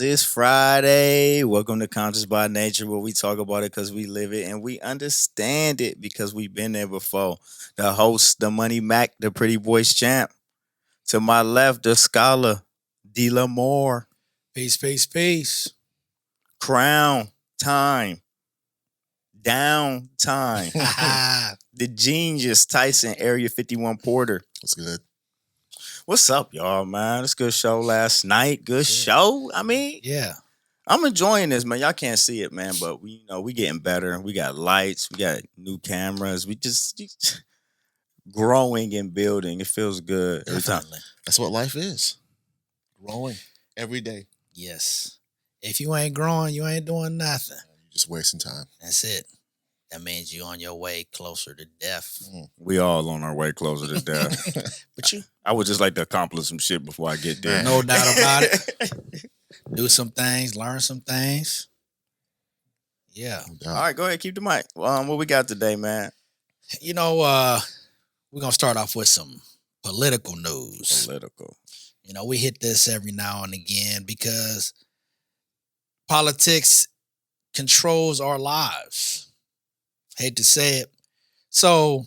it's Friday. Welcome to Conscious by Nature, where we talk about it because we live it and we understand it because we've been there before. The host, the Money Mac, the Pretty Voice Champ. To my left, the scholar, D. Lamore. Peace, peace, peace. Crown time. Down time. The genius, Tyson, Area 51 Porter. What's good? What's up, y'all, man? It's a good show last night. Good show. I mean, Yeah. I'm enjoying this, man. Y'all can't see it, man, but we getting better. We got lights. We got new cameras. We just growing and building. It feels good every time. Definitely. That's what life is. Growing every day. Yes. If you ain't growing, you ain't doing nothing. You're just wasting time. That's it. That means you're on your way closer to death. We all on our way closer to death. But I would just like to accomplish some shit before I get there. no doubt about it. Do some things, learn some things. Yeah. All right, go ahead. Keep the mic. What we got today, man? You know, we're going to start off with some political news. Political. You know, we hit this every now and again because politics controls our lives. Hate to say it. So,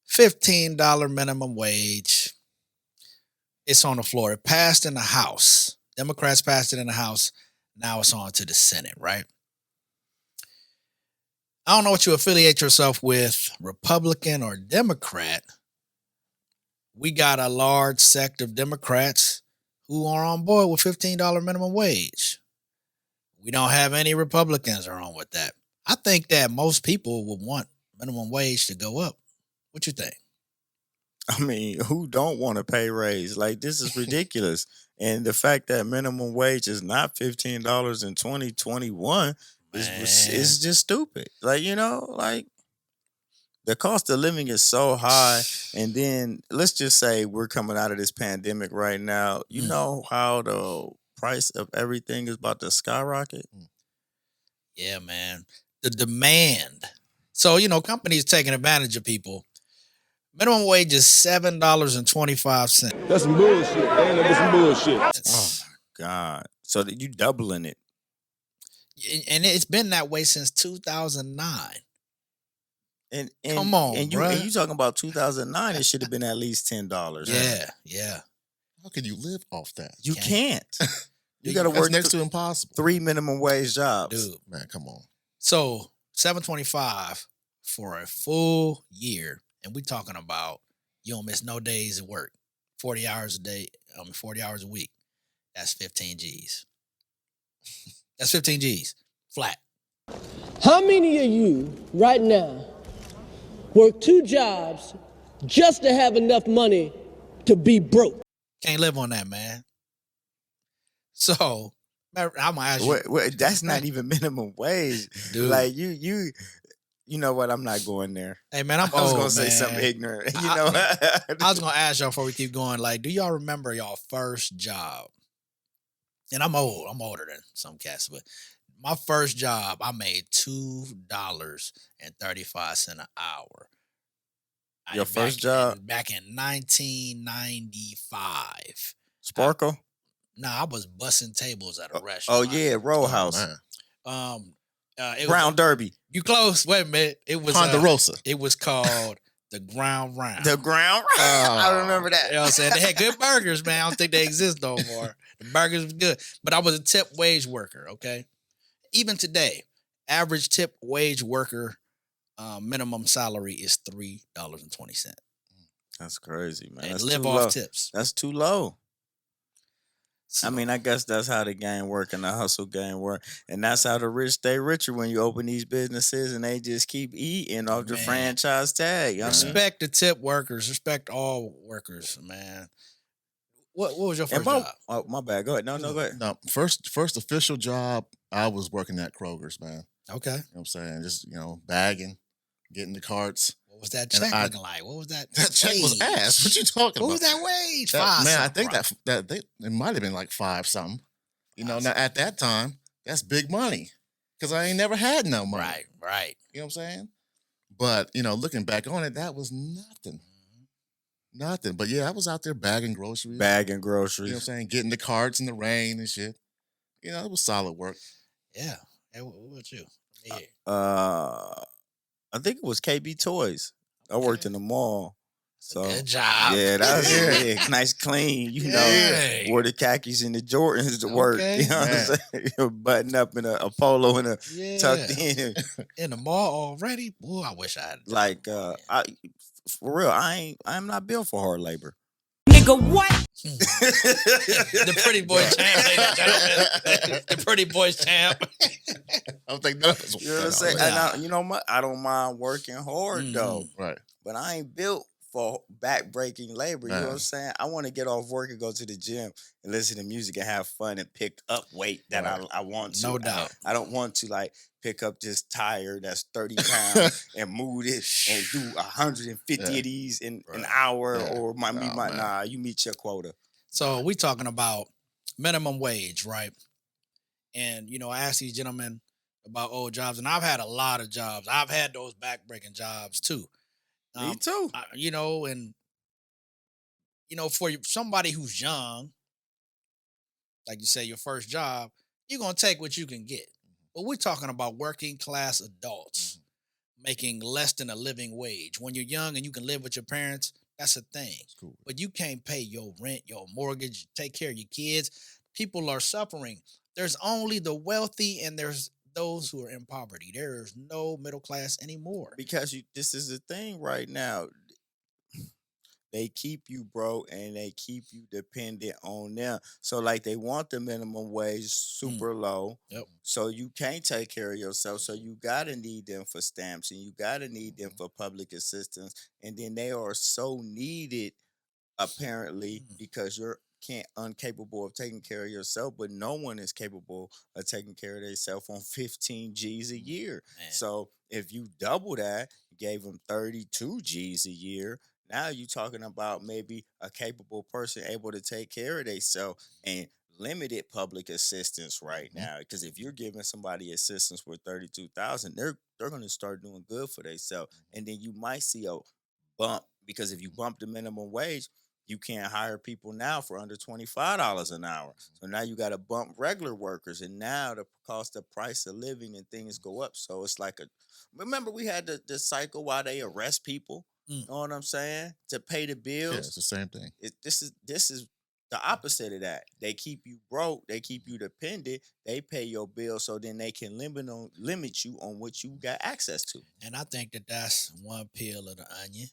$15 minimum wage. It's on the floor. It passed in the House. Democrats passed it in the House. Now it's on to the Senate, right? I don't know what you affiliate yourself with, Republican or Democrat. We got a large sect of Democrats who are on board with $15 minimum wage. We don't have any Republicans are on with that. I think that most people would want minimum wage to go up. What you think? I mean, who don't want a pay raise? Like, this is ridiculous. And the fact that minimum wage is not $15 in 2021 is just stupid. Like, like the cost of living is so high. And then let's just say we're coming out of this pandemic right now. You know how the price of everything is about to skyrocket? Yeah, man. The demand. So, companies taking advantage of people. Minimum wage is $7.25. That's some bullshit. Ain't no some bullshit. Oh my God. So you doubling it. And it's been that way since 2009. And come on, and you talking about 2009, it should have been at least $10. Yeah. How can you live off that? You can't. You got to That's work next to impossible. 3 minimum wage jobs. Dude. Man, come on. So $7.25 for a full year. And we talking about you don't miss no days of work. 40 hours a day, 40 hours a week. That's 15 G's. That's 15 G's. Flat. How many of you right now work 2 jobs just to have enough money to be broke? Can't live on that, man. So, I'm going to ask you. Wait, that's not even minimum wage. Dude. Like, you know what? I'm not going there. Hey, man, I was going to say something ignorant. I was going to ask y'all before we keep going, like, do y'all remember y'all first job? And I'm old. I'm older than some cats, but my first job, I made $2.35 an hour. Your first job? Back in 1995. Sparkle? I was bussing tables at a restaurant. Oh, yeah, Row House. Brown Derby. You close. Wait a minute. It was Ponderosa. It was called the Ground Round. The Ground Round? I remember that. You know what I'm saying? They had good burgers, man. I don't think they exist no more. The burgers was good. But I was a tip wage worker, okay? Even today, average tip wage worker minimum salary is $3.20. That's crazy, man. And That's live too off low. tips. That's too low. So, I mean, I guess that's how the game work and the hustle game work. And that's how the rich stay richer when you open these businesses and they just keep eating off the franchise tag. Respect the tip workers. Respect all workers, man. What was your first job? Oh, my bad. Go ahead. No, go ahead. No, first official job, I was working at Kroger's, man. Okay. You know what I'm saying? Just, bagging, getting the carts. What was that check looking like? What was that? That check was ass. What you talking about? What was that wage? I think that it might have been like 5 something. Now at that time, that's big money. Because I ain't never had no money. Right. You know what I'm saying? But, looking back on it, that was nothing. Nothing. But yeah, I was out there bagging groceries. Bagging You know groceries. what I'm saying? Getting the carts in the rain and shit. it was solid work. Yeah. Hey, what about you? Yeah. I think it was KB Toys. I worked in the mall. So Good job. yeah, that was Yeah. yeah, nice, clean. Yeah. Wore the khakis and the Jordans to work. Okay. You know Man. what I'm saying? Button up in a polo and a Yeah. tucked in. In the mall already? Boy, I wish I had. Like for real, I'm not built for hard labor. Nigga, what? The pretty boy champ, ladies and gentlemen. The pretty boys champ. I don't think none of us You know what I'm saying? And I don't mind working hard though, Right. but I ain't built for back-breaking labor. You know what I'm Nah. saying? I want to get off work and go to the gym and listen to music and have fun and pick up weight that Right. I want to. No doubt. I don't want to like pick up this tire that's 30 pounds and move it and do 150 Yeah. of these in an Right. hour Yeah. or man. nah, you meet your quota. So we talking about minimum wage, right? And I asked these gentlemen about old jobs, and I've had a lot of jobs. I've had those back-breaking jobs too. Me too. For somebody who's young, like you say, your first job, you're gonna take what you can get. But we're talking about working class adults making less than a living wage. When you're young and you can live with your parents, that's a thing. Cool. But you can't pay your rent, your mortgage, take care of your kids. People are suffering. There's only the wealthy and there's those who are in poverty. There is no middle class anymore. Because this is the thing right now. They keep you broke and they keep you dependent on them. So like they want the minimum wage super low. Yep. So you can't take care of yourself. So you gotta need them for stamps and you gotta need them for public assistance. And then they are so needed apparently because you're incapable of taking care of yourself, but no one is capable of taking care of themselves on 15 G's a year. Man. So if you double that, gave them 32 G's a year, now you're talking about maybe a capable person able to take care of themselves and limited public assistance right now. Because if you're giving somebody assistance with 32,000, they're going to start doing good for themselves, and then you might see a bump because if you bump the minimum wage, you can't hire people now for under $25 an hour. So now you got to bump regular workers, and now the cost of price of living and things go up. So it's like remember we had the cycle while they arrest people. You know what I'm saying? To pay the bills. Yeah, it's the same thing. This is the opposite of that. They keep you broke. They keep you dependent. They pay your bills so then they can limit you on what you got access to. And I think that's one peel of the onion.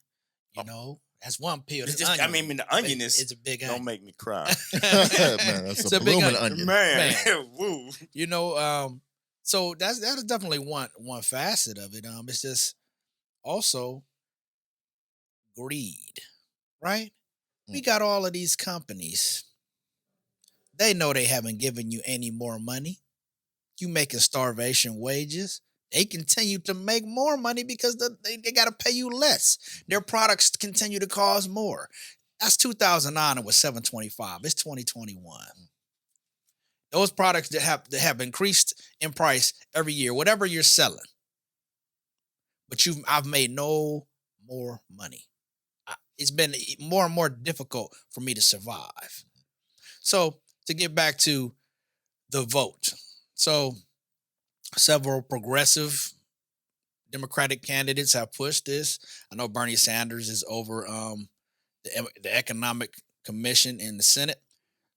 That's one peel. It's The just, onion, the onion it's a big onion. don't make me cry. Man, that's It's a a big blooming onion. onion. Woo. So that is definitely one facet of it. It's just also greed, right? We got all of these companies. They know they haven't given you any more money. You making starvation wages. They continue to make more money because they got to pay you less. Their products continue to cost more. That's 2009. It was $7.25. It's 2021. Those products that have increased in price every year, whatever you're selling. But I've made no more money. It's been more and more difficult for me to survive. So to get back to the vote. So several progressive Democratic candidates have pushed this. I know Bernie Sanders is over the Economic Commission in the Senate.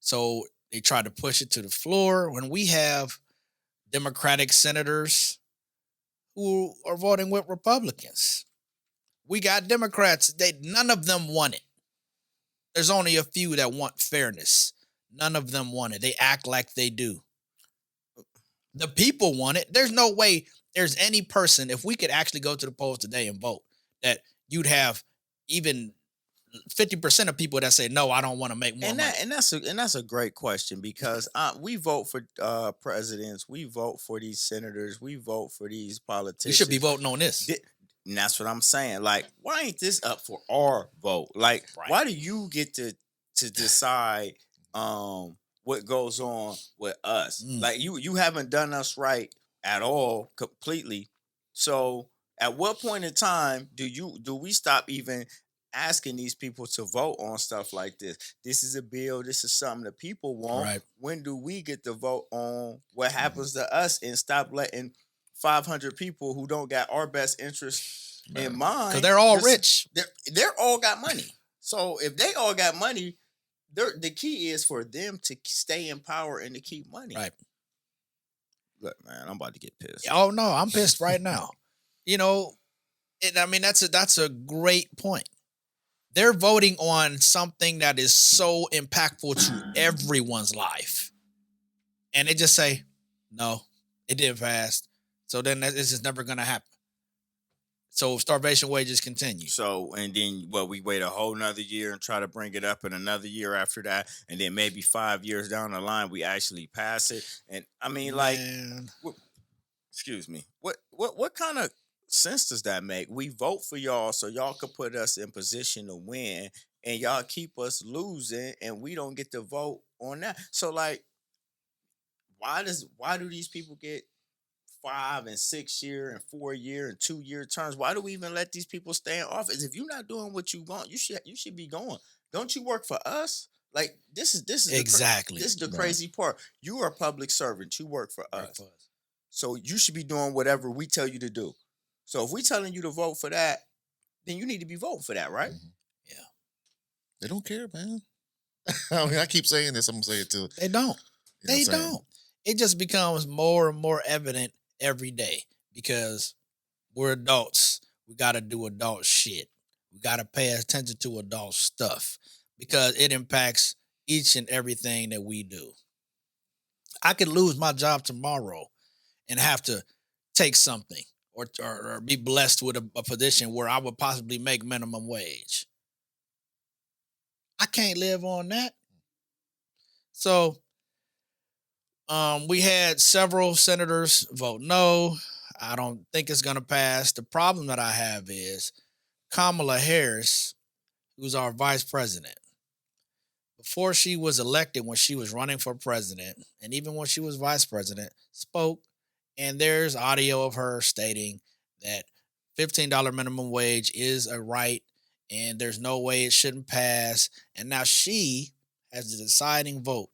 So they tried to push it to the floor when we have Democratic senators who are voting with Republicans. We got Democrats. None of them want it. There's only a few that want fairness. None of them want it. They act like they do. The people want it. There's no way there's any person, if we could actually go to the polls today and vote, that you'd have even 50% of people that say, no, I don't want to make more money. And that's a great question because we vote for presidents, we vote for these senators, we vote for these politicians. You should be voting on this. And that's what I'm saying. Like, why ain't this up for our vote? Like, why do you get to decide what goes on with us? Like, you haven't done us right at all completely. So at what point in time do we stop even asking these people to vote on stuff like this. This is a bill. This is something the people want. Right. When do we get to vote on what happens to us and stop letting 500 people who don't got our best interest in mind? Because they're all rich. They're all got money. So if they all got money, the key is for them to stay in power and to keep money. Right. Look, man, I'm about to get pissed. Oh no, I'm pissed right now. You know, I mean that's a great point. They're voting on something that is so impactful to everyone's life, and they just say, "No, it didn't pass." So then this is never going to happen. So starvation wages continue. So, and then we wait a whole nother year and try to bring it up in another year after that. And then maybe 5 years down the line, we actually pass it. And I mean, excuse me, what kind of sense does that make? We vote for y'all so y'all could put us in position to win, and y'all keep us losing and we don't get to vote on that. So like, why do these people get 5 and 6 year and 4 year and 2 year terms? Why do we even let these people stay in office? If you're not doing what you want, you should be going. Don't you work for us? Like this is exactly this is the crazy part. You are a public servant. You work for us. So you should be doing whatever we tell you to do. So if we telling you to vote for that, then you need to be voting for that, right? Mm-hmm. Yeah. They don't care, man. I mean, I keep saying this. I'm gonna say it too. They don't. They don't. It just becomes more and more evident every day because we're adults. We got to do adult shit. We got to pay attention to adult stuff because it impacts each and everything that we do. I could lose my job tomorrow and have to take something or be blessed with a position where I would possibly make minimum wage. I can't live on that. So we had several senators vote no. I don't think it's going to pass. The problem that I have is Kamala Harris, who's our vice president, before she was elected, when she was running for president, and even when she was vice president, spoke, and there's audio of her stating that $15 minimum wage is a right, and there's no way it shouldn't pass. And now she has the deciding vote.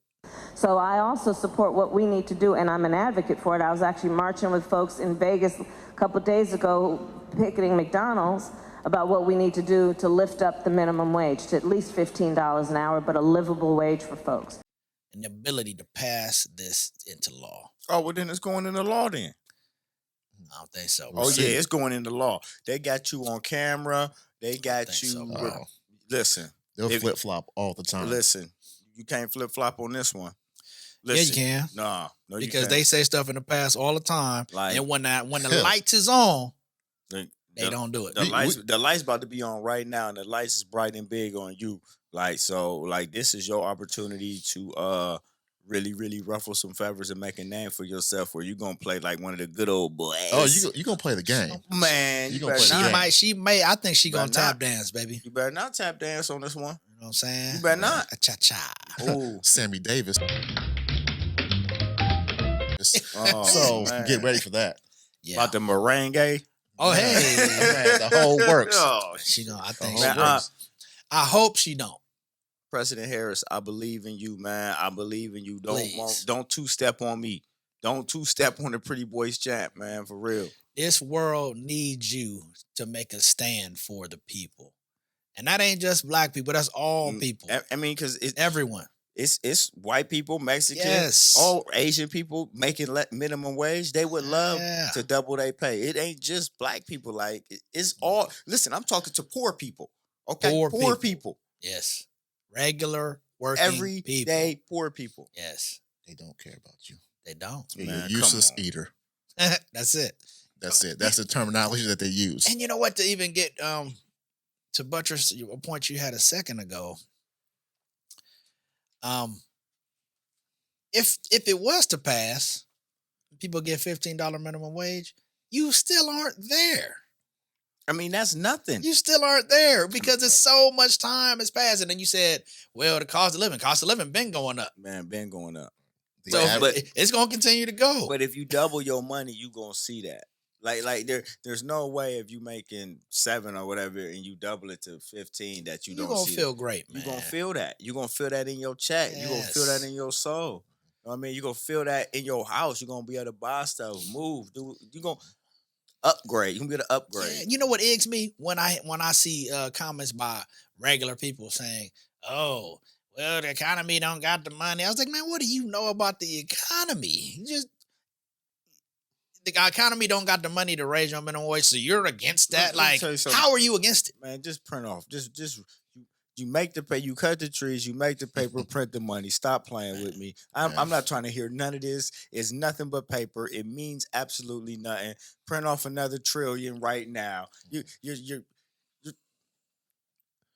So I also support what we need to do, and I'm an advocate for it. I was actually marching with folks in Vegas a couple days ago, picketing McDonald's, about what we need to do to lift up the minimum wage to at least $15 an hour, but a livable wage for folks. And the ability to pass this into law. Oh, well, then it's going into law then. I don't think so. Oh, yeah, it's going into law. They got you on camera. They got you. So, listen. They'll flip-flop all the time. Listen, you can't flip-flop on this one. Listen, yeah, you can. No, because you they say stuff in the past all the time, like, and when the lights is on, they don't do it. The lights about to be on right now, and the lights is bright and big on you. Like so, like this is your opportunity to really, really ruffle some feathers and make a name for yourself. Where you gonna play like one of the good old boys. Oh, you gonna play the game, man? You gonna play the game. She may. I think she gonna tap dance, baby. You better not tap dance on this one. You know what I'm saying? You better not. Cha cha. Oh, Sammy Davis. Oh, so man. Get ready for that. Yeah. About the merengue. Oh, hey, man, the whole works. Oh, she don't. I think. The whole works. I hope she don't. President Harris, I believe in you, man. I believe in you. Please. Don't two-step on me. Don't two-step on the pretty boys champ, man, for real. This world needs you to make a stand for the people. And that ain't just black people. That's all people. I mean, because it's everyone. It's white people, Mexicans, yes. all Asian people making minimum wage. They would love to double their pay. It ain't just black people. Like, it's all... Listen, I'm talking to poor people. Okay? Poor people. Yes. Regular working everyday people. Poor people. Yes. They don't care about you. They don't. You're a useless eater. That's it. That's it. That's the terminology that they use. And you know what? To even get to buttress a point you had a second ago. If it was to pass, people get $15 minimum wage, you still aren't there. I mean, that's nothing. You still aren't there because it's so much time has passed. And then you said, well, the cost of living been going up. Man, been going up. But it's going to continue to go. But if you double your money, you going to see that. There's no way if you making 7 or whatever and you double it to 15 that you You're don't gonna see feel that. great, You're man. gonna feel that. You're gonna feel that in your check. You're gonna feel that Yes. in your soul. You know what I mean? You're gonna feel that in your house. You're gonna be able to buy stuff, move, do you're gonna upgrade. You're gonna be able to Yeah, upgrade. you know what eggs me when I see comments by regular people saying, "Oh, well, the economy don't got the money." I was like, man, what do you know about the economy? The economy don't got the money to raise your minimum wage, so you're against that. Let me Like, tell you something. how are you against it? Man, just print off. You make the pay. You cut the trees. You make the paper. Print the money. Stop playing with me. I'm not trying to hear none of this. It's nothing but paper. It means absolutely nothing. Print off another trillion right now. You're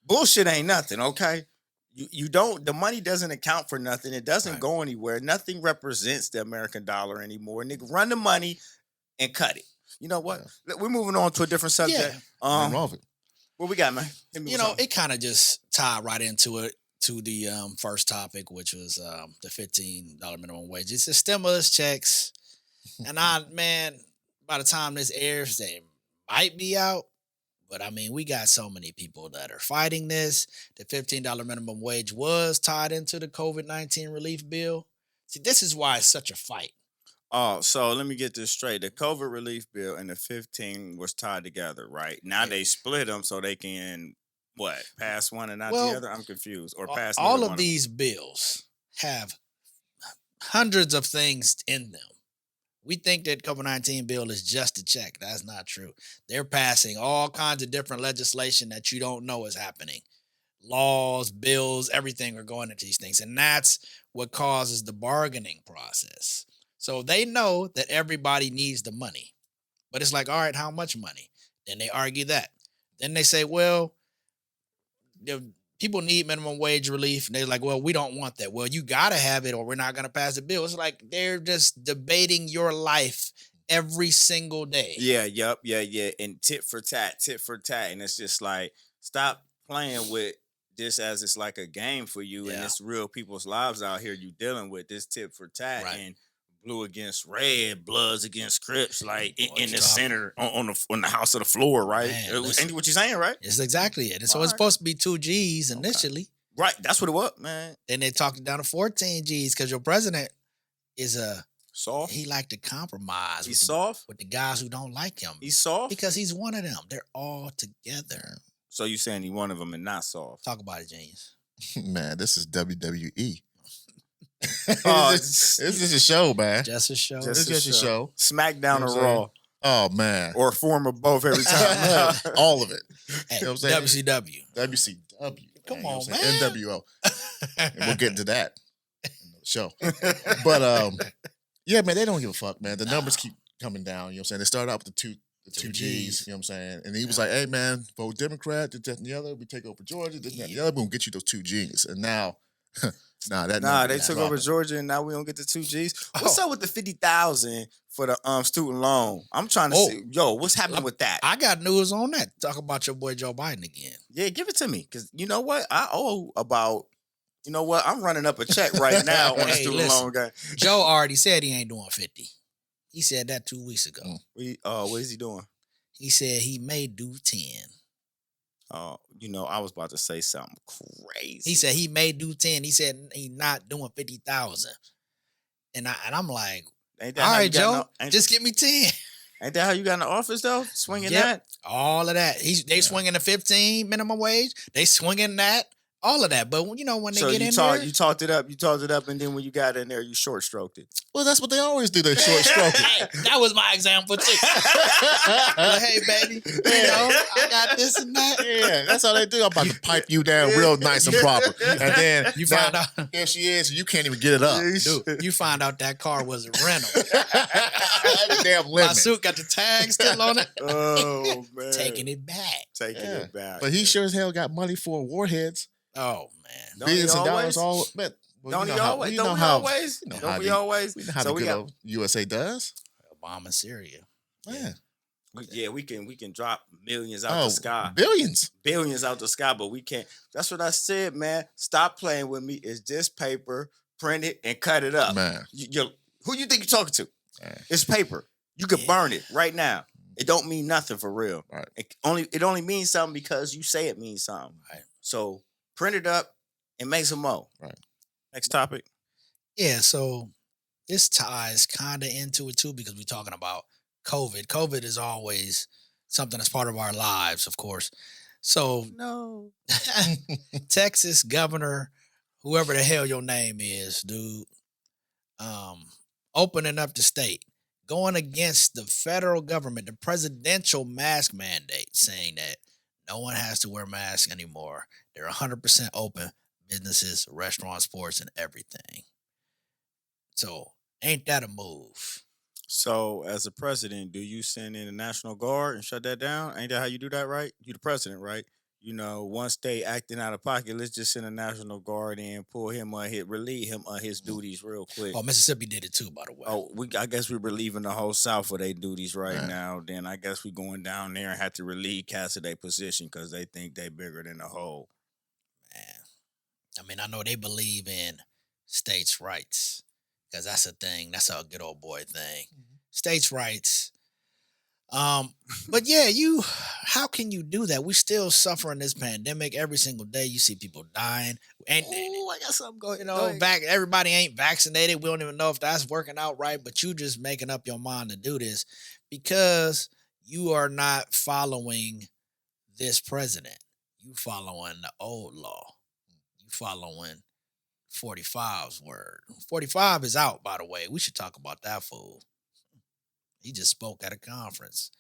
bullshit ain't nothing. Okay. You don't. The money doesn't account for nothing. It doesn't Right. go anywhere. Nothing represents the American dollar anymore. Nigga, run the money and cut it. You know what? We're moving on to a different subject. Nothing wrong with it. What we got, man? Hit me You with know, something. it kind of just tied right into it to the first topic, which was the $15 minimum wage. It's the stimulus checks, and by the time this airs, they might be out. But I mean, we got so many people that are fighting this. The $15 minimum wage was tied into the COVID-19 relief bill. See, this is why it's such a fight. Oh, so let me get this straight. The COVID relief bill and the 15 was tied together, right? Now they split them so they can pass one and not Well, the other? I'm confused. Or pass all neither of one these bills have hundreds of things in them. We think that COVID-19 bill is just a check. That's not true. They're passing all kinds of different legislation that you don't know is happening. Laws, bills, everything are going into these things. And that's what causes the bargaining process. So they know that everybody needs the money. But it's like, all right, how much money? Then they argue that. Then they say, well, people need minimum wage relief. And they're like, well, we don't want that. Well, you got to have it or we're not going to pass the bill. It's like they're just debating your life every single day. Yeah, yeah. And tit for tat. And it's just like, stop playing with this as it's like a game for you and Yeah. it's real people's lives out here you dealing with. This tit for tat Right. and blue against red, Bloods against Crips, like in the Stop. center on the house of the floor, right? Man, Ain't listen. what you're saying, right? It's exactly it. And so All it's right. supposed to be 2 G's initially. Right, that's what it was, man. Then they talked it down to 14 G's because your president is Soft. he like to compromise He's soft. with the guys who don't like him. He's soft. Because he's one of them. They're all together. So you saying he one of them and not soft? Talk about it, Genius. Man, this is WWE. Oh, this is a show, man. Just a show. It's just a show. SmackDown You know or what I'm Raw Oh man, or form of both every time. all of it. Hey, You know what I'm saying? WCW. WCW. Come you know on, what I'm saying? man. NWO. And we'll get into that in the show. But yeah, man, they don't give a fuck, man. The numbers keep coming down. You know what I'm saying? They started out with the two G's. You know what I'm saying? And he was like, "Hey, man, vote Democrat. This, that, and the other. We take over Georgia. This, that, and the other. We'll get you those 2 G's." And now, They took over Georgia and now we don't get the 2 G's. What's up with the 50,000 for the student loan? I'm trying to see, what's happening with that? I got news on that. Talk about your boy Joe Biden again. Yeah, give it to me. Cause you know what? I owe about, I'm running up a check right now on the Hey, student listen. loan guy. Joe already said he ain't doing 50. He said that 2 weeks ago. What is he doing? He said he may do 10. I was about to say something crazy. He said he may do 10. He said he not doing 50,000. And I'm like, Ain't all how right, you got Joe, in the- just give me 10. Ain't that how you got in the office though? Swinging Yep. that? All of that. They swinging the 15 minimum wage. They swinging that. All of that. But when they So get you in there, you talked it up, and then when you got in there, you short stroked it. Well, that's what they always do. They short stroke it. Hey, that was my example too. Like, hey, baby, I got this and that. Yeah, that's all they do. I'm about to pipe you down real nice and proper. And then You find out, here she is, you can't even get it up. dude, you find out that car was a rental. That's a damn My limit. suit got the tag still on it. Oh man, Taking it back. taking Yeah. it back. But he sure as hell got money for warheads. Oh man. Don't he Billions of dollars always? all. But well, Don't you we know how- always? you Don't know we how- always? you know Don't how we the- always? We know how So the we good got. old USA does. Obama in Syria. Man. We can drop millions out the sky, Billions. billions out the sky, but we can't. That's what I said, man. Stop playing with me. It's just paper. Print it and cut it up. Man. Who you think you're talking to? Man. It's paper. You could burn it right now. It don't mean nothing for real. Right. It only means something because you say it means something. Right. So print it up and make some more. Right. Next topic. Yeah, so this ties kind of into it too because we're talking about COVID. COVID is always something that's part of our lives, of course. So No. Texas governor, whoever the hell your name is, dude, opening up the state, going against the federal government, the presidential mask mandate, saying that no one has to wear masks anymore. They're 100% open, businesses, restaurants, sports, and everything. So ain't that a move? So as a president, do you send in the National Guard and shut that down? Ain't that how you do that, right? You the president, right? You know, once they acting out of pocket, let's just send a National Guard in, pull him on his, relieve him of his duties real quick. Oh, Mississippi did it too, by the way. Oh, I guess we're relieving the whole South of their duties right Right. now. Then I guess we going down there and have to relieve cats of their position because they think they bigger than the whole. Man, I mean, I know they believe in states' rights because that's a thing. That's a good old boy thing. States' rights. But yeah, how can you do that? We still suffering this pandemic every single day. You see people dying, and I got something going. you know, everybody ain't vaccinated. We don't even know if that's working out right. But you just making up your mind to do this because you are not following this president. You following the old law. You following 45's word. 45 is out, by the way. We should talk about that fool. He just spoke at a conference.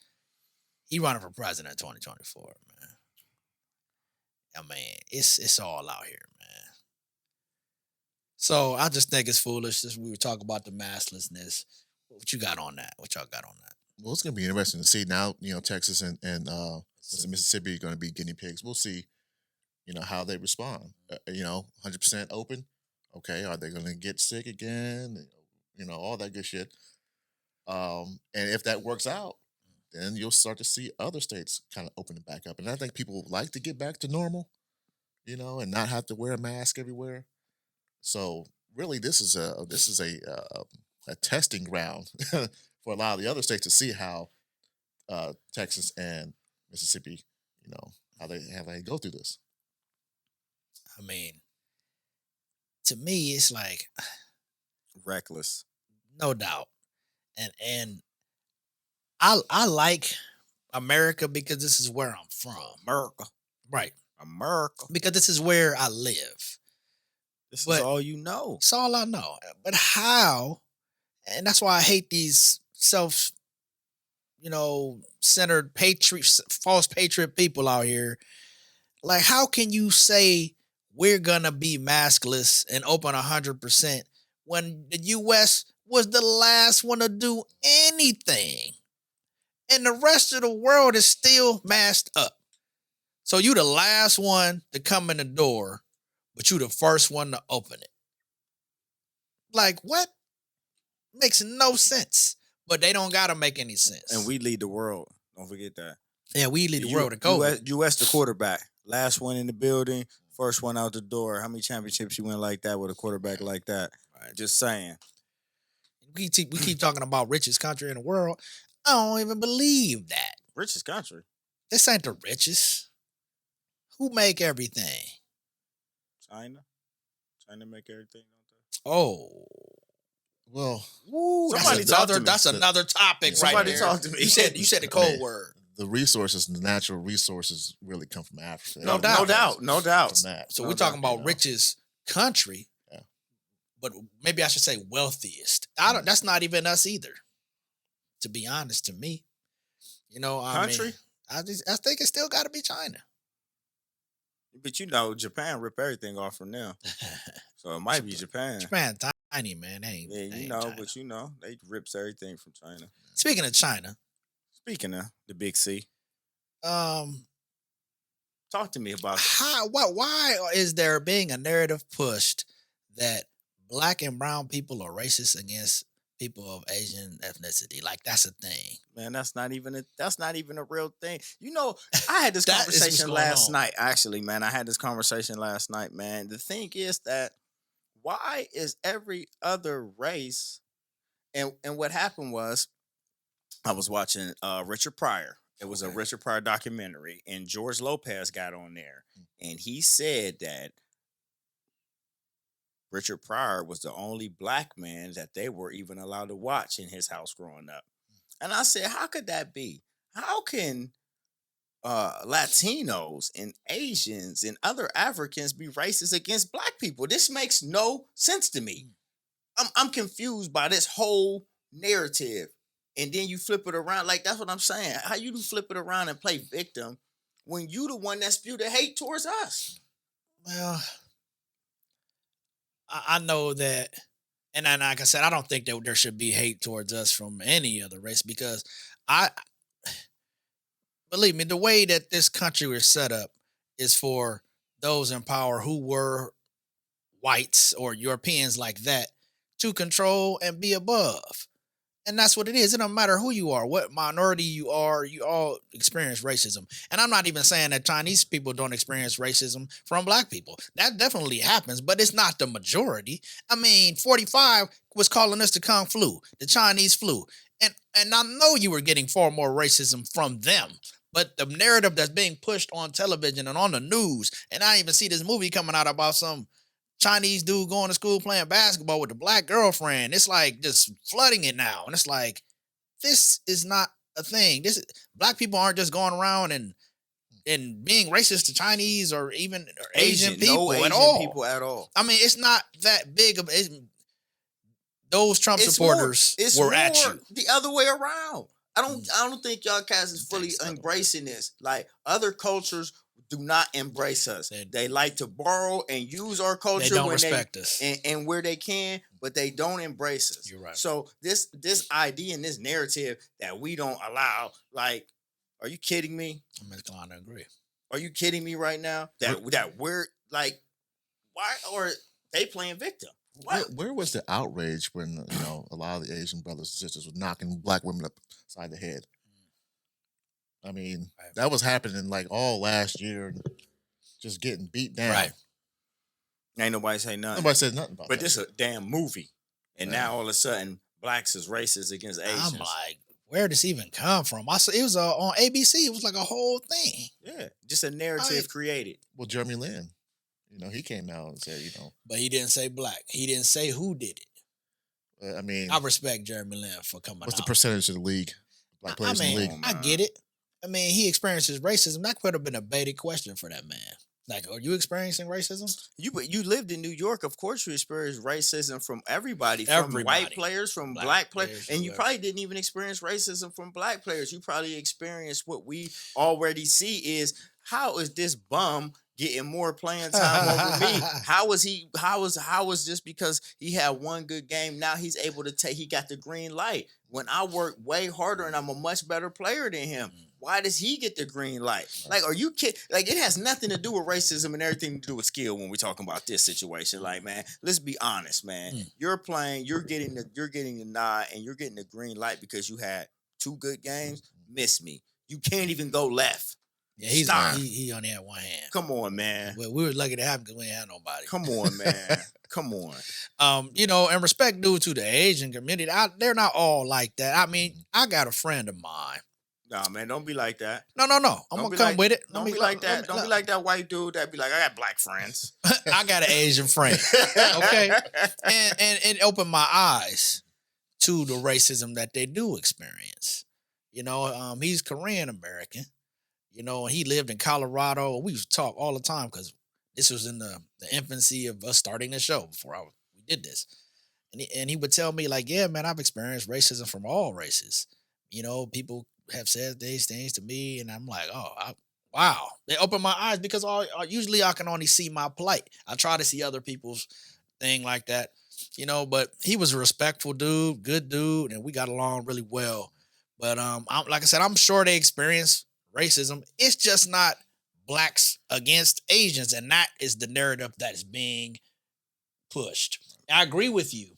He running for president in 2024, man. I mean, it's all out here, man. So I just think it's foolish. We were talking about the masklessness. What you got on that? What y'all got on that? Well, it's going to be interesting to see now. You know, Texas and Mississippi are going to be guinea pigs. We'll see. You know how they respond. 100% open. Okay, are they going to get sick again? You know, all that good shit. And if that works out, then you'll start to see other states kind of open it back up. And I think people would like to get back to normal, you know, and not have to wear a mask everywhere. So really, this is a testing ground for a lot of the other states to see how Texas and Mississippi, you know, how they go through this. I mean, to me, it's like Reckless. no doubt. And I like America because this is where I'm from. America. Right. America. Because this is where I live. This But- is all you know. It's all I know. But how? And that's why I hate these centered false patriot people out here. Like, how can you say we're gonna be maskless and open 100% when the U.S. was the last one to do anything, and the rest of the world is still masked up? So you the last one to come in the door, but you the first one to open it. Like, what? Makes no sense. But they don't gotta make any sense. And we lead the world. Don't forget that. Yeah, we lead the world to COVID. US the quarterback. Last one in the building, first one out the door. How many championships you win like that with a quarterback like that? Right. Just saying. We keep talking about richest country in the world. I don't even believe that. Richest country. This ain't the richest. Who make everything? China. China make everything, don't they? Oh. Well, Woo, Somebody talk to me. that's another topic right Somebody there. talk to me. You said the code word. the resources, the natural resources, really come from Africa. No doubt. No doubt. From that. So No we're talking doubt, about richest country. Yeah. But maybe I should say wealthiest. That's not even us either. To be honest, to me. You know, Country? I think it still gotta be China. But you know, Japan rip everything off from them. So it might be Japan. Japan tiny, man. They ain't, Yeah, they you ain't know, China. but you know, they rips everything from China. Speaking of China, Speaking of the big C, um, talk to me about that. why is there being a narrative pushed that black and brown people are racist against people of Asian ethnicity? Like, that's a thing. Man, that's not even a real thing. You know, I had this That is what's conversation going last on. night. Actually, man, I had this conversation last night, man. The thing is that why is every other race and what happened was I was watching Richard Pryor. It was a Richard Pryor documentary, and George Lopez got on there, and he said that Richard Pryor was the only black man that they were even allowed to watch in his house growing up. And I said, how could that be? How can Latinos and Asians and other Africans be racist against black people? This makes no sense to me. I'm confused by this whole narrative. And then you flip it around. Like, that's what I'm saying. How you flip it around and play victim when you the one that spewed the hate towards us? Well, I know that, and then, like I said, I don't think that there should be hate towards us from any other race because I believe me, the way that this country was set up is for those in power who were whites or Europeans like that to control and be above. And that's what it is. It don't matter who you are, what minority you are, you all experience racism. And I'm not even saying that Chinese people don't experience racism from black people. That definitely happens, but it's not the majority. I mean, 45 was calling us the Kung flu, the Chinese flu. And I know you were getting far more racism from them. But the narrative that's being pushed on television and on the news, and I even see this movie coming out about some Chinese dude going to school playing basketball with a black girlfriend. It's like just flooding it now. And it's like, this is not a thing. Black people aren't just going around and being racist to Chinese or even Asian people no at Asian all. people at all. I mean, it's not that big of those Trump supporters were at you. The other way around. I don't think y'all cats is fully embracing this. Like, other cultures do not embrace us. They like to borrow and use our culture. They don't respect us. And where they can, but they don't embrace us. You're right. So this idea and this narrative that we don't allow, like, are you kidding me? I'm inclined to agree. Are you kidding me right now? That we're like, why are they playing victim? Where was the outrage when a lot of the Asian brothers and sisters were knocking black women upside the head? I mean, that was happening like all last year, and just getting beat down. Right. Ain't nobody say nothing. Nobody said nothing about But that. this is a damn movie, and now all of a sudden, blacks is racist against Asians. I'm like, where did this even come from? I saw it was on ABC. It was like a whole thing. Yeah, just a narrative created. Well, Jeremy Lin, he came out and said, But he didn't say black. He didn't say who did it. I mean, I respect Jeremy Lin for coming out. what's the percentage of the league? Black players in the league. I get it. I mean, he experiences racism. That could have been a baited question for that man. Like, are you experiencing racism? You lived in New York. Of course, you experienced racism from everybody. From white players, from black players. And you probably didn't even experience racism from black players. You probably experienced what we already see is, how is this bum getting more playing time over me? How is just because he had one good game, now he's able to he got the green light. When I work way harder and I'm a much better player than him, why does he get the green light? Like, are you kidding? Like, it has nothing to do with racism and everything to do with skill when we're talking about this situation. Like, man, let's be honest, man. You're playing, you're getting the nod and you're getting the green light because you had 2 good games. Miss me. You can't even go left. Yeah, he only had one hand. Come on, man. Well, we were lucky to have him because we ain't had nobody. Come on, man. Come on. And respect due to the Asian community. They're not all like that. I mean, I got a friend of mine. Nah, man, don't be like that. No. I'm gonna come with it. Don't be like that. Don't be like that white dude that be like, I got black friends. I got an Asian friend. Okay. And it opened my eyes to the racism that they do experience. He's Korean American. And he lived in Colorado. We used to talk all the time because this was in the infancy of us starting the show before we did this. And he would tell me, like, yeah, man, I've experienced racism from all races. People have said these things to me, and I'm like, wow. They opened my eyes because usually I can only see my plight. I try to see other people's thing like that, but he was a respectful dude, good dude, and we got along really well. But like I said, I'm sure they experienced racism. It's just not blacks against Asians, and that is the narrative that is being pushed. I agree with you.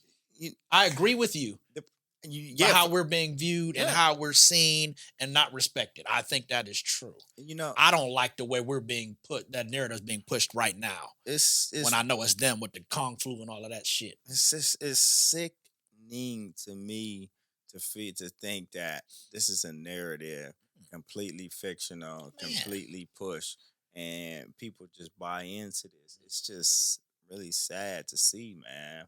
How we're being viewed and how we're seen and not respected. I think that is true. I don't like the way we're being that narrative is being pushed right now. It's when I know it's them with the Kung flu and all of that shit. It's sickening to me to think that this is a narrative, completely fictional, completely pushed, and people just buy into this. It's just really sad to see, man.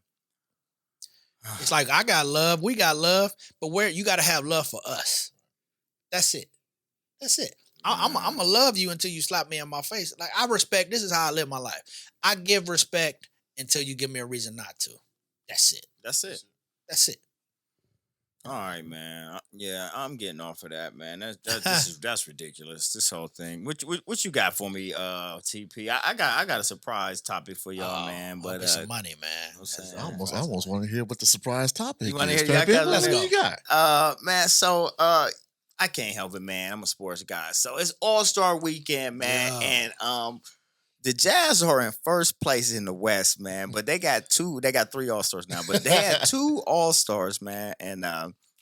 It's like I got love, we got love, but where you got to have love for us. That's it. That's it. I'm gonna love you until you slap me in my face. Like I respect. This is how I live my life. I give respect until you give me a reason not to. That's it. That's it. That's it. All right, man. Yeah, I'm getting off of that, man. That's ridiculous. This whole thing. What you got for me, TP? I got a surprise topic for y'all, man. But some money, man. I almost want to hear what the surprise topic You want to is. hear? Let's go. What you got? Man. So I can't help it, man. I'm a sports guy, so it's All-Star Weekend, man, and the Jazz are in first place in the West, man, but they got three All-Stars now, but they had two All-Stars, man, and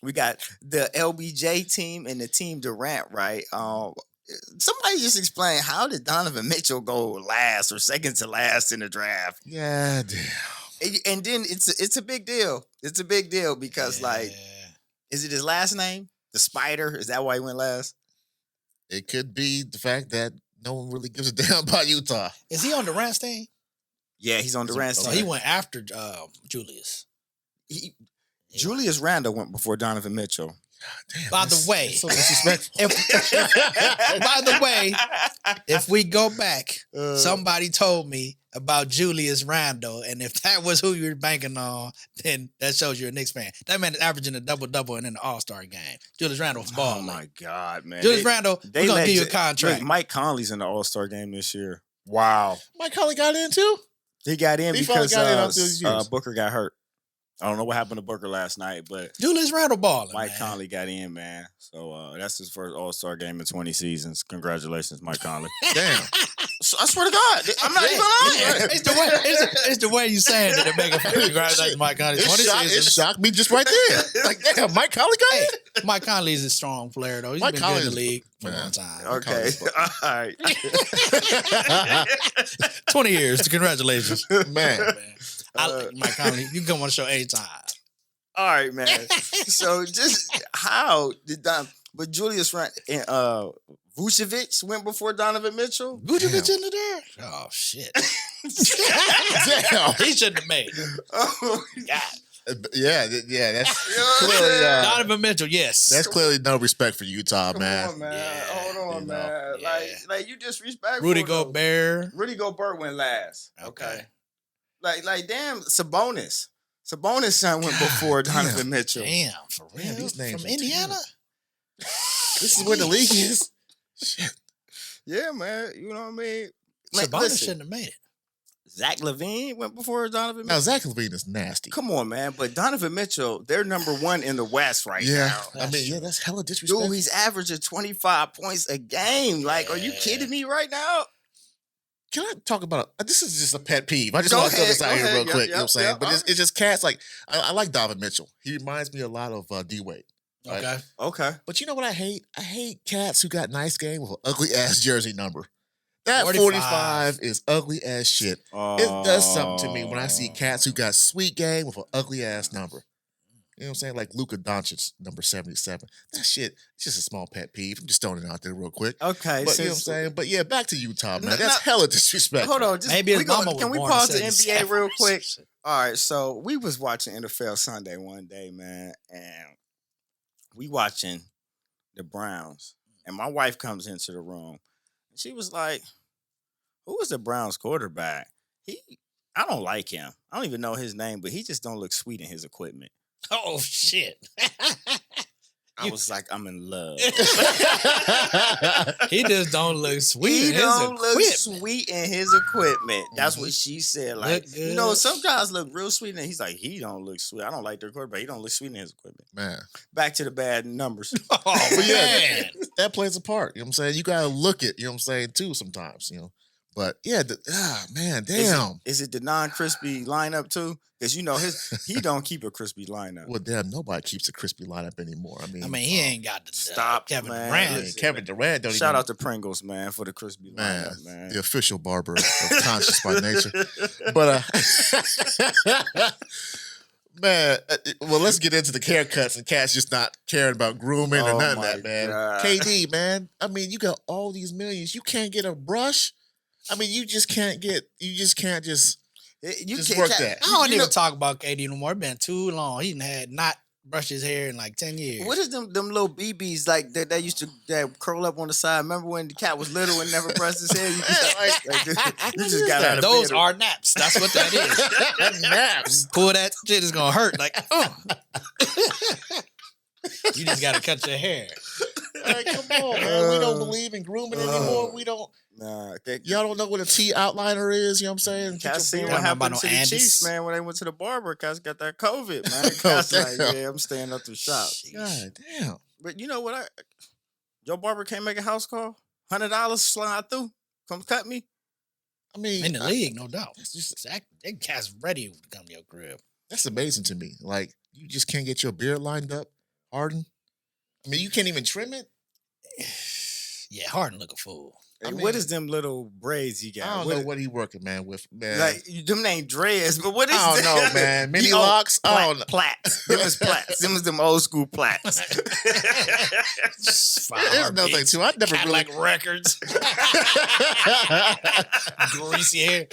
we got the LBJ team and the Team Durant, right? Somebody just explain, how did Donovan Mitchell go last or second to last in the draft? Yeah, damn. And then it's a big deal. It's a big deal because, like, is it his last name? The Spider? Is that why he went last? It could be the fact that no one really gives a damn about Utah. Is he on Durant's team? Yeah, he's on Durant's So team. he went after Julius. Julius Randle went before Donovan Mitchell. Damn, By the way, so disrespectful. By the way, if we go back, somebody told me about Julius Randle, and if that was who you were banking on, then that shows you're a Knicks fan. That man is averaging a double-double and in the All-Star game. Julius Randle was balling. Oh my God, man! Julius Randle, we're gonna give you a contract. Look, Mike Conley's in the All-Star game this year. Wow, Mike Conley got in too. he got in He because finally got in after these years. Booker got hurt. I don't know what happened to Booker last night, but Julius Randle balling. Mike Conley got in, man. So that's his first All-Star game in 20 seasons. Congratulations, Mike Conley. Damn. So, I swear to God, I'm not even lying. It's the way you saying it that make it congratulations, Mike Conley. It shocked me just right there. Like, damn, Mike Conley got in? Mike Conley is a strong player, though. He's Mike been Conley good in the is- league for a Man. long time. Okay, all right. 20 years. Congratulations. Man. I like Mike Conley. You can come on the show anytime. All right, man. So just how did but Julius Vucevic went before Donovan Mitchell? Vucevic in there? Oh, shit. Damn. He shouldn't have made it. Oh, God. Yeah, that's You know what I'm clearly saying? Donovan Mitchell, yes. that's clearly no respect for Utah, come man. on, man. Yeah, Hold on, you know. man. Yeah. Like you disrespectful. Rudy though. Gobert. Rudy Gobert went last. Okay. Like damn, Sabonis. Sabonis' son went before Donovan Mitchell. Damn, for real? Damn, these names From are Indiana? This is where the league is. Shit. Yeah, man. You know what I mean? Like, Sabonis listen, shouldn't have made it. Zach LaVine went before Donovan Now, Mitchell. Zach LaVine is nasty. Come on, man. But Donovan Mitchell, they're number one in the West right Yeah. now. I mean, yeah, that's hella disrespectful. Dude, he's averaging 25 points a game. Like, are you kidding me right now? Can I talk about this? Is just a pet peeve. I just Go want to throw ahead, this out go here ahead. real Yep, quick. You know what I'm yep, saying? yep. But it's just cats like I like Donovan Mitchell. He reminds me a lot of D Wade. Right? Okay. Okay. But you know what I hate? I hate cats who got nice game with an ugly ass jersey number. That 45. 45 is ugly as shit. It does something to me when I see cats who got sweet game with an ugly ass number. You know what I'm saying? Like Luka Doncic, number 77. That shit, it's just a small pet peeve. I'm just throwing it out there real quick. Okay. But you know what I'm saying? But yeah, back to Utah, man. No, That's hella disrespectful. Hold on. Just, Maybe his we gonna- mama was Can we born in pause the NBA 77. real quick? All right. So we was watching NFL Sunday one day, man, and we watching the Browns. And my wife comes into the room. And she was like, who is the Browns quarterback? I don't like him. I don't even know his name, but he just don't look sweet in his equipment. Oh, shit. I was like, I'm in love. He just don't look sweet. He in his don't look equipment. sweet in his equipment. That's what she said. Like, Look you know, good. some guys look real sweet, and he's like, he don't look sweet. I don't like their quarterback. He don't look sweet in his equipment. Man. Back to the bad numbers. Oh, But yeah, man. that plays a part. You know what I'm saying? You gotta look it, you know what I'm saying, too, sometimes, you know. But yeah, man, damn. Is it the non-crispy lineup too? Because you know he don't keep a crispy lineup. Well, damn, nobody keeps a crispy lineup anymore. I mean, He ain't got the Stop, Kevin man. Durant. Listen, Kevin Durant don't Shout even, out to Pringles, man, for the crispy man, lineup, man. the official barber of conscious by nature. But Man, well, let's get into the haircuts and cats just not caring about grooming or Oh none of my that, man. God. KD, man. I mean, you got all these millions. You can't get a brush. I mean, you just can't just You work can't. that. I don't You even know, talk about KD no more. It's been too long. He had not brushed his hair in like 10 years. what is them little BBs like that used to that curl up on the side? Remember when the cat was little and never brushed his hair? You, you What just is got that? out of Those bed. are naps. That's what that is. Naps. Pull that shit is gonna hurt. Like, you just gotta cut your hair. Like, come on, man. We don't believe in grooming anymore. We don't. Nah, Y'all don't know what a T outliner is. You know what I'm saying? Get Cats your seen beard what Talking out. about happened no to the Andis. Chiefs, man, when they went to the barber. Cats got that COVID, man. Cats like, damn. yeah, I'm staying up to shop. God damn. But you know what? Your barber can't make a house call. $100 slide through. Come cut me. I mean, In the league, no doubt. It's just, They cats ready to come to your crib. that's amazing to me. Like, you just can't get your beard lined up, Harden. I mean, you can't even trim it. Yeah, Harden look a fool. I Hey, mean, what is them little braids he got? I don't What know is- what he working, man, with, man. Like them ain't dreads, but what is I don't that? know, man. Mini He own locks? I don't know. Plaits. Them is plaits. Them is them old school plaits. There's another thing, too. I never really... Cadillac Records. Greasy hair.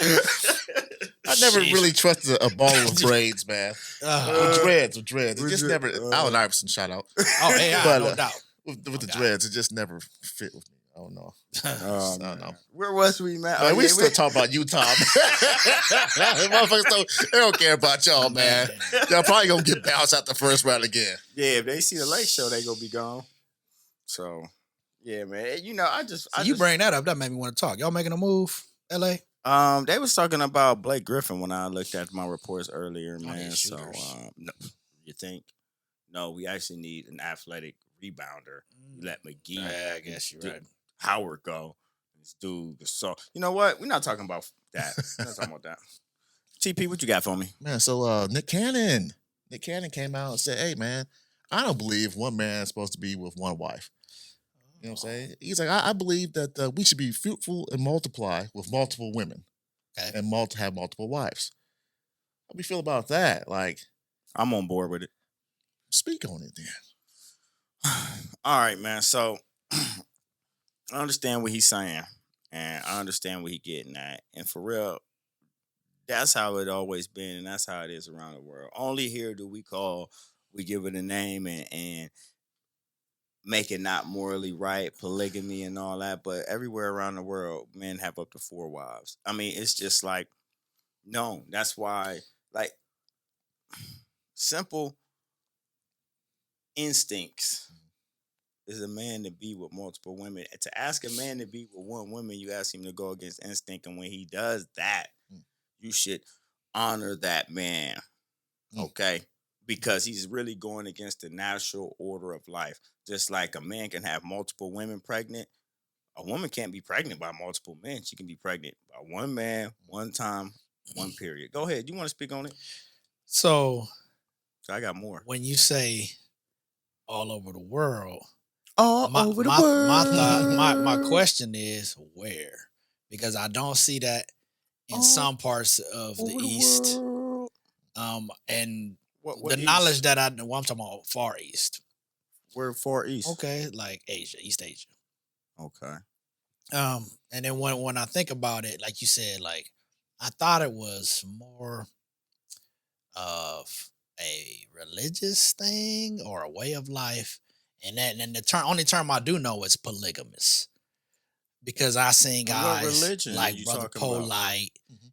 I never Sheesh. really trusted a ball of braids, man. With dreads. It just never... Allen Iverson, shout out. Oh, yeah, But, no doubt. With the doubt. dreads, it just never fit with me. I don't know. Oh, I don't know. man. Where was we, man? Man, Oh, we yeah, still talk about Utah. Motherfuckers they don't care about y'all, man. Y'all probably gonna get bounced out the first round again. Yeah, if they see the late show, they gonna be gone. So, yeah, man. You know, I just Bring that up. That made me want to talk. Y'all making a move, LA? They was talking about Blake Griffin when I looked at my reports earlier, man. these So, shooters. no, you think? No, we actually need an athletic rebounder. You let McGee, Yeah, I guess you're right. Howard go. This dude, so you know what? We're not talking about that. We're not talking about that. TP, what you got for me? Man, so Nick Cannon came out and said, "Hey, man, I don't believe one man is supposed to be with one wife." You know what I'm saying? He's like, I believe that we should be fruitful and multiply with multiple women and have multiple wives. How do you feel about that? Like, I'm on board with it. speak on it then. All right, man. So I understand what he's saying, and I understand what he's getting at. And for real, that's how it always been, and that's how it is around the world. Only here do we give it a name and make it not morally right, polygamy and all that. But everywhere around the world, men have up to 4 wives. I mean, it's just like, no, that's why, like, simple instincts is a man to be with multiple women. To ask a man to be with one woman, you ask him to go against instinct. And when he does that, you should honor that man. Okay? Because he's really going against the natural order of life. Just like a man can have multiple women pregnant, a woman can't be pregnant by multiple men. She can be pregnant by one man, one time, one period. Go ahead. You want to speak on it? So I got more. when you say all over the world, Over the world. my thought, my question is where? Because I don't see that in some parts of the East. And What the east? knowledge that I'm talking about Far East. We're Far East. Okay, like Asia, East Asia. Okay. And then when I think about it, like you said, like I thought it was more of a religious thing or a way of life. And the only term I do know is polygamous. Because I seen And what guys religion are like you Brother talking about? Polite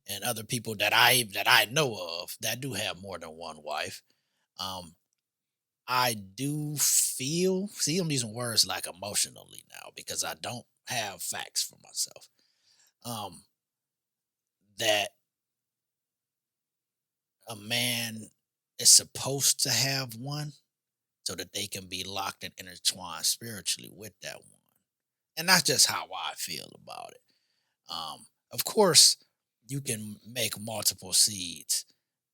and other people that I know of that do have more than one wife. I do feel, see, I'm using words like emotionally now because I don't have facts for myself. That a man is supposed to have one so that they can be locked and intertwined spiritually with that one. And that's just how I feel about it. Of course, you can make multiple seeds,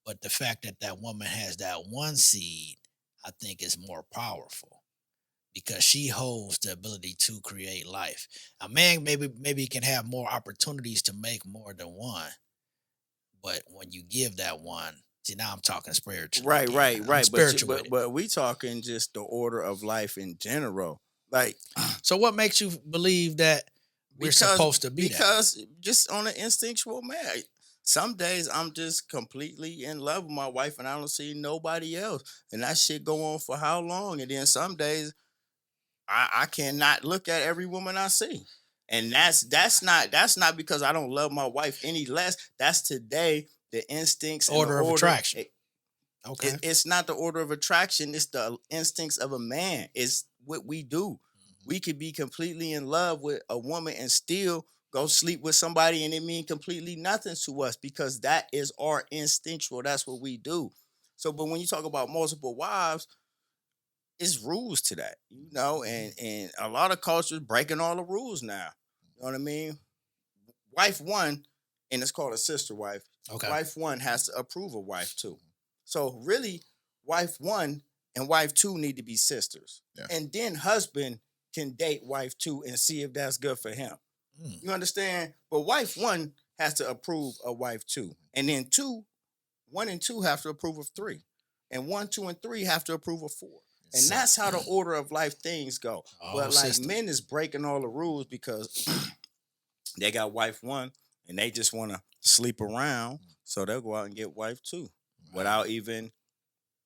but the fact that that woman has that one seed, I think is more powerful because she holds the ability to create life. A man maybe can have more opportunities to make more than one, but when you give that one See, now I'm talking spiritual. Right, right, I'm right. spiritual with it. But we talking just the order of life in general. Like So what makes you believe that we're supposed to be that way? because just on an instinctual man. Some days I'm just completely in love with my wife and I don't see nobody else. And that shit go on for how long? And then some days I cannot look at every woman I see. And that's not because I don't love my wife any less. That's today the instincts and the Order of order. attraction. Okay. It's not the order of attraction. It's the instincts of a man. It's what we do. We could be completely in love with a woman and still go sleep with somebody and it mean completely nothing to us because that is our instinctual. That's what we do. So, but when you talk about multiple wives, it's rules to that, and a lot of cultures breaking all the rules now. You know what I mean? Wife one, and it's called a sister wife. Okay. Wife one has to approve of wife two. So really, wife one and wife two need to be sisters. Yeah. And then husband can date wife two and see if that's good for him. Mm. You understand? But wife one has to approve of wife two. And then one and two have to approve of three. And 1, 2, and 3 have to approve of 4. And So- that's how the order of life things go. Oh, But like system. men is breaking all the rules because they got wife one and they just want to sleep around. So they'll go out and get wife two without even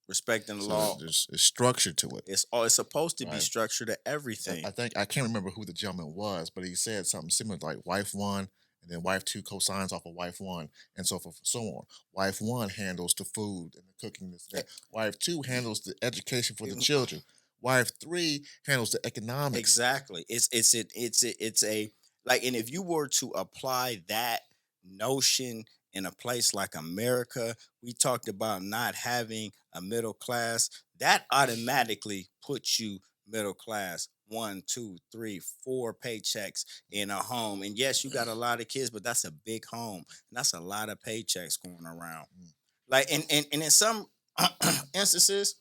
respecting the law. There's structure to it. It's supposed to be Right. structured to everything. I can't remember who the gentleman was, but he said something similar like wife one, and then wife two co-signs off of wife one, and so forth and so on. Wife one handles the food and the cooking. This, that. Wife two handles the education for the children. Wife three handles the economics. Exactly. It's a like, and if you were to apply that notion in a place like America, we talked about not having a middle class. That automatically puts you middle class. 1, 2, 3, 4 paychecks in a home. And yes, you got a lot of kids, but that's a big home. And that's a lot of paychecks going around. Like, and in some instances,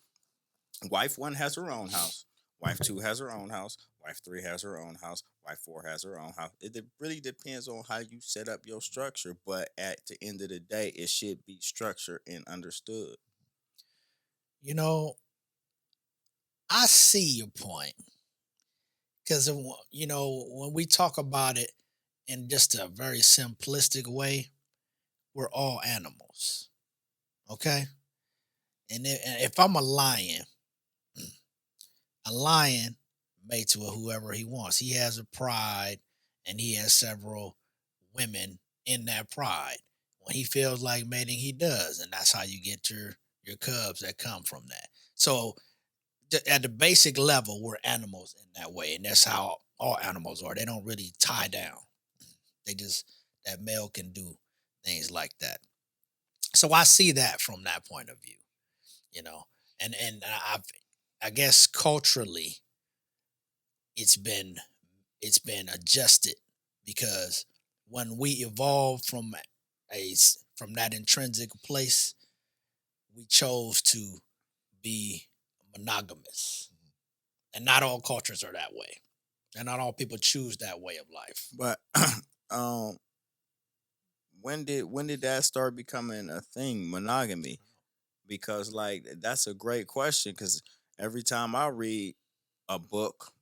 wife one has her own house. Wife two has her own house. Wife three has her own house. Wife four has her own house. It really depends on how you set up your structure. But at the end of the day, it should be structured and understood. You know, I see your point. Because, when we talk about it in just a very simplistic way, we're all animals. Okay? And if I'm a lion mates with whoever he wants. He has a pride and he has several women in that pride. When he feels like mating, he does. And that's how you get your cubs that come from that. So at the basic level, we're animals in that way. And that's how all animals are. They don't really tie down. They just, that male can do things like that. So I see that from that point of view, and I guess culturally it's been adjusted because when we evolved from that intrinsic place, we chose to be monogamous. And not all cultures are that way. And not all people choose that way of life. But when did that start becoming a thing, monogamy? Because like that's a great question. Because every time I read a book,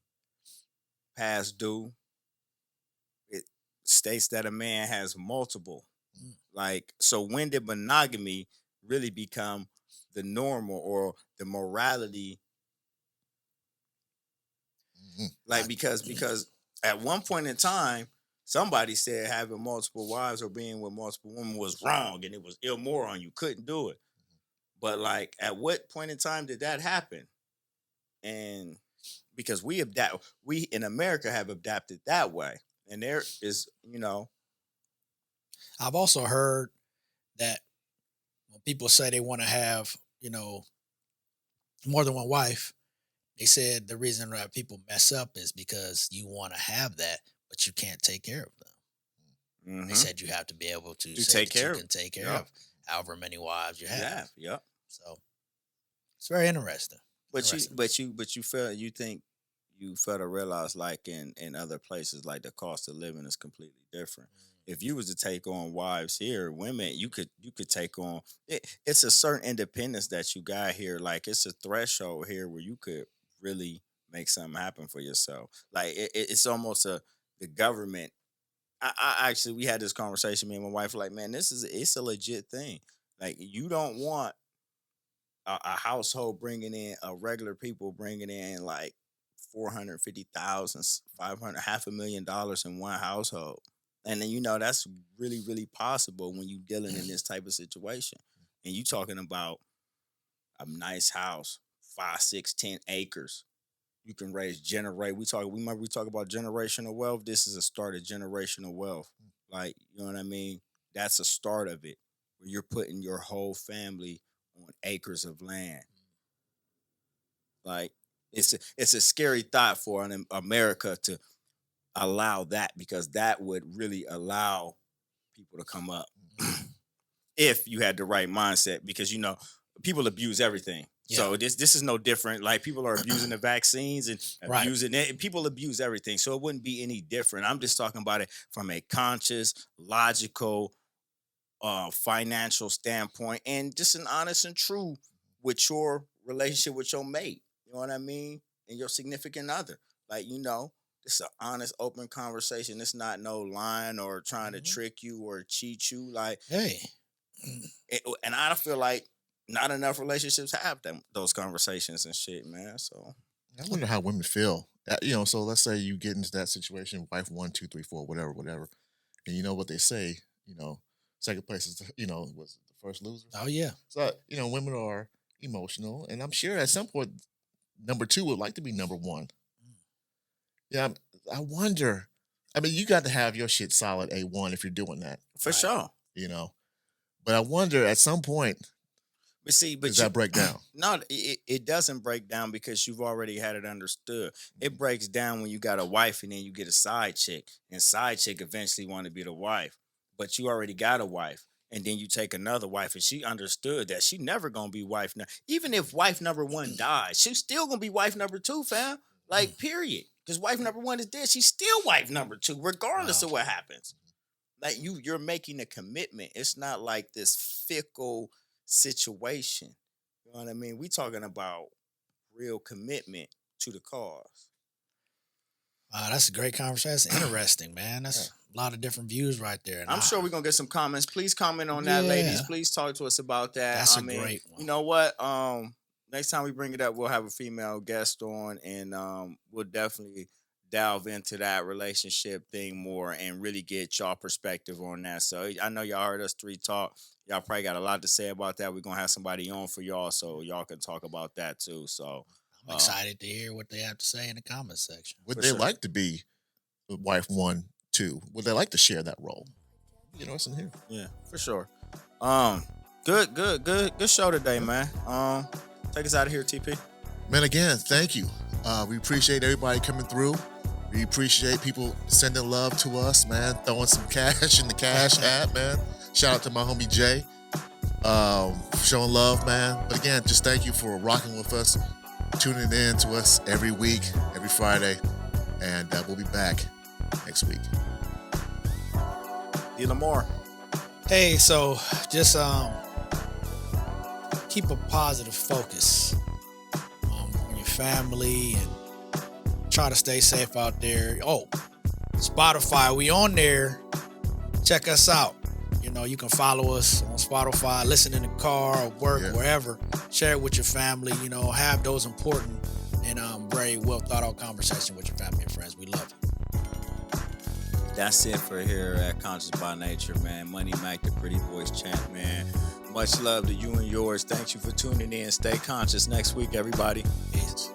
past due, it states that a man has multiple. Like, so when did monogamy really become the normal or the morality? Like, because at one point in time, somebody said having multiple wives or being with multiple women was wrong and it was immoral and you couldn't do it. But like, at what point in time did that happen? And because we in America have adapted that way, and there is, I've also heard that when people say they want to have, more than one wife, they said the reason that people mess up is because you want to have that, but you can't take care of them. They said you have to be able to say take that care you can take care of however many wives you have. Yep. So it's very interesting. But you fail to realize, like in other places, like the cost of living is completely different. if you was to take on wives here, women, you could take on. It's a certain independence that you got here. Like it's a threshold here where you could really make something happen for yourself. Like it's almost the government. I actually we had this conversation. Me and my wife like, man, it's a legit thing. Like you don't want a household bringing in regular people bringing in like 450,000, 500, $500,000 in one household. And then that's really, really possible when you're dealing in this type of situation. And you talking about a nice house, 5, 6, 10 acres. You can we talk about generational wealth. This is a start of generational wealth. Like, you know what I mean? That's a start of it, where you're putting your whole family on acres of land. Like it's a scary thought for an America to allow that, because that would really allow people to come up if you had the right mindset, because people abuse everything. Yeah. So this is no different. Like people are abusing the vaccines and abusing it. People abuse everything. So it wouldn't be any different. I'm just talking about it from a conscious, logical, financial standpoint, and just an honest and true with your relationship with your mate. You know what I mean? And your significant other. Like, it's an honest, open conversation. It's not no lying or trying to trick you or cheat you. Like, hey. And I feel like not enough relationships have those conversations and shit, man. So I wonder how women feel. So let's say you get into that situation, wife 1, 2, 3, 4, whatever. And you know what they say, second place is, was the first loser. Oh, yeah. So, women are emotional. And I'm sure at some point, number 2 would like to be number 1. Yeah, I wonder. I mean, you got to have your shit solid A1 if you're doing that. For sure. But I wonder at some point, does that break down? No, it doesn't break down because you've already had it understood. It breaks down when you got a wife and then you get a side chick, and side chick eventually want to be the wife, but you already got a wife. And then you take another wife, and she understood that she never gonna be wife. Even if wife number 1 dies, she's still gonna be wife number 2, fam. Like, period. Because wife number 1 is dead, she's still wife number 2, regardless of what happens. Like you're making a commitment. It's not like this fickle situation. You know what I mean? We talking about real commitment to the cause. Wow, that's a great conversation. That's interesting, man. That's a lot of different views right there. And I'm sure we're gonna get some comments. Please comment on that, ladies. Please talk to us about that. That's a great one. You know what? Next time we bring it up, we'll have a female guest on, and we'll definitely delve into that relationship thing more and really get y'all perspective on that. So I know y'all heard us 3 talk. Y'all probably got a lot to say about that. We're gonna have somebody on for y'all so y'all can talk about that too. So I'm excited to hear what they have to say in the comment section. Would they like to be wife 1, 2? Would they like to share that role? It's in here. Yeah, for sure. Good show today, man. Take us out of here, TP. Man, again, thank you. We appreciate everybody coming through. We appreciate people sending love to us, man. Throwing some cash in the cash app, man. Shout out to my homie Jay. Showing love, man. But again, just thank you for rocking with us, tuning in to us every week, every Friday. And we'll be back next week. Dealer more. Hey, so just keep a positive focus on your family and try to stay safe out there. Oh, Spotify, we on there. Check us out. You can follow us on Spotify, listen in the car or work, wherever. Share it with your family. Have those important and very well thought out conversation with your family and friends. We love you. That's it for here at Conscious by Nature, man. Money Mac, the pretty voice champ, man. Much love to you and yours. Thank you for tuning in. Stay conscious. Next week, everybody. Peace.